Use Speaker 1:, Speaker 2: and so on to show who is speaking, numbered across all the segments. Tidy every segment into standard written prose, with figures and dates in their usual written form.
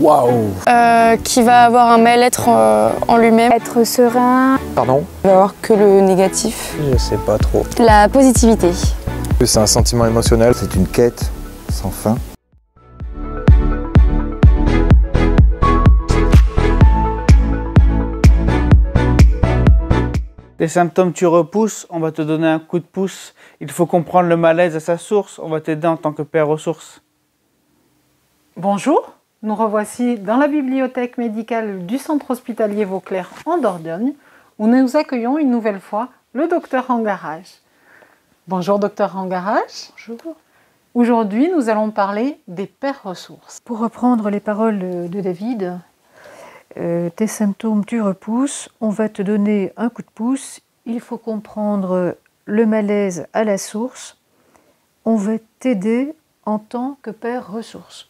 Speaker 1: Waouh!
Speaker 2: Qui va avoir un mal-être en lui-même.
Speaker 3: Être serein.
Speaker 1: Pardon?
Speaker 2: Il va avoir que le négatif.
Speaker 1: Je sais pas trop.
Speaker 2: La positivité.
Speaker 1: C'est un sentiment émotionnel, c'est une quête sans fin.
Speaker 4: Les symptômes tu repousses, on va te donner un coup de pouce. Il faut comprendre le malaise à sa source, on va t'aider en tant que père ressource.
Speaker 5: Bonjour, nous revoici dans la bibliothèque médicale du centre hospitalier Vauclair en Dordogne, où nous accueillons une nouvelle fois le docteur Angarage. Bonjour docteur Angarage.
Speaker 3: Bonjour.
Speaker 5: Aujourd'hui, nous allons parler des pères ressources.
Speaker 3: Pour reprendre les paroles de David, tes symptômes tu repousses, on va te donner un coup de pouce, il faut comprendre le malaise à la source, on va t'aider en tant que père ressource.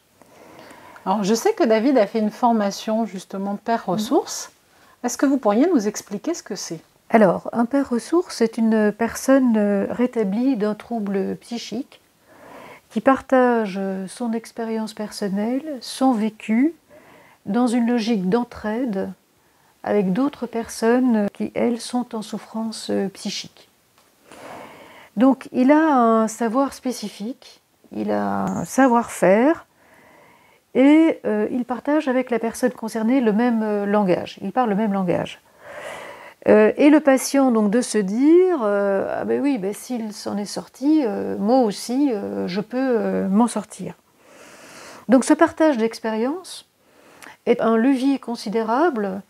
Speaker 5: Alors, je sais que David a fait une formation justement père ressource. Est-ce que vous pourriez nous expliquer ce que c'est?
Speaker 3: Alors, un père ressource, c'est une personne rétablie d'un trouble psychique qui partage son expérience personnelle, son vécu, dans une logique d'entraide avec d'autres personnes qui, elles, sont en souffrance psychique. Donc, il a un savoir spécifique, il a un savoir-faire et il partage avec la personne concernée le même langage, il parle le même langage. Et le patient, donc, de se dire ah ben oui, ben, s'il s'en est sorti, moi aussi, je peux m'en sortir. Donc, ce partage d'expérience est un levier considérable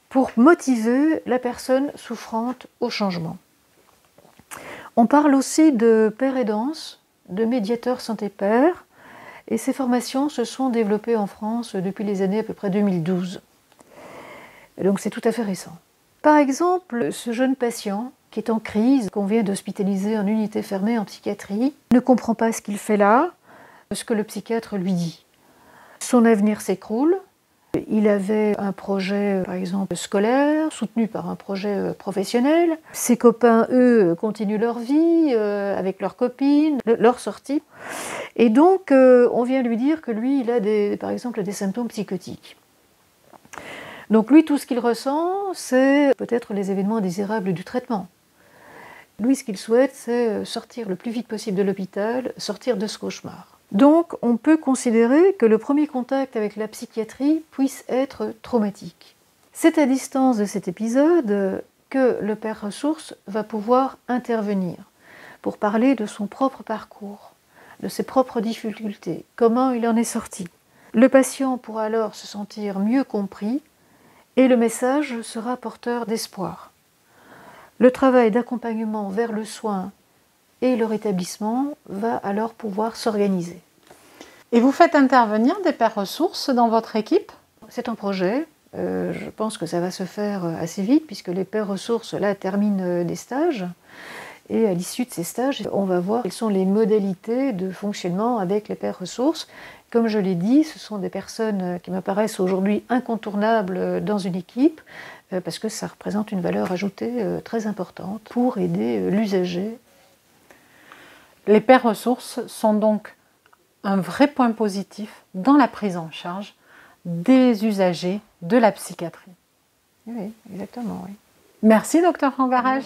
Speaker 3: pour motiver la personne souffrante au changement. On parle aussi de père aidance, de médiateur santé-père, et ces formations se sont développées en France depuis les années à peu près 2012. Donc c'est tout à fait récent. Par exemple, ce jeune patient qui est en crise, qu'on vient d'hospitaliser en unité fermée en psychiatrie, ne comprend pas ce qu'il fait là, ce que le psychiatre lui dit. Son avenir s'écroule. Il avait un projet, par exemple, scolaire, soutenu par un projet professionnel. Ses copains, eux, continuent leur vie avec leurs copines, leurs sorties. Et donc, on vient lui dire que lui, il a, par exemple, des symptômes psychotiques. Donc lui, tout ce qu'il ressent, c'est peut-être les événements indésirables du traitement. Lui, ce qu'il souhaite, c'est sortir le plus vite possible de l'hôpital, sortir de ce cauchemar. Donc, on peut considérer que le premier contact avec la psychiatrie puisse être traumatique. C'est à distance de cet épisode que le père ressource va pouvoir intervenir pour parler de son propre parcours, de ses propres difficultés, comment il en est sorti. Le patient pourra alors se sentir mieux compris et le message sera porteur d'espoir. Le travail d'accompagnement vers le soin et le rétablissement va alors pouvoir s'organiser.
Speaker 5: Et vous faites intervenir des pères ressources dans votre équipe?
Speaker 3: C'est un projet, je pense que ça va se faire assez vite puisque les pères ressources là terminent des stages et à l'issue de ces stages, on va voir quelles sont les modalités de fonctionnement avec les pères ressources. Comme je l'ai dit, ce sont des personnes qui m'apparaissent aujourd'hui incontournables dans une équipe parce que ça représente une valeur ajoutée très importante pour aider l'usager.
Speaker 5: Les pères ressources sont donc un vrai point positif dans la prise en charge des usagers de la psychiatrie.
Speaker 3: Oui, exactement, oui.
Speaker 5: Merci, docteur Angarage.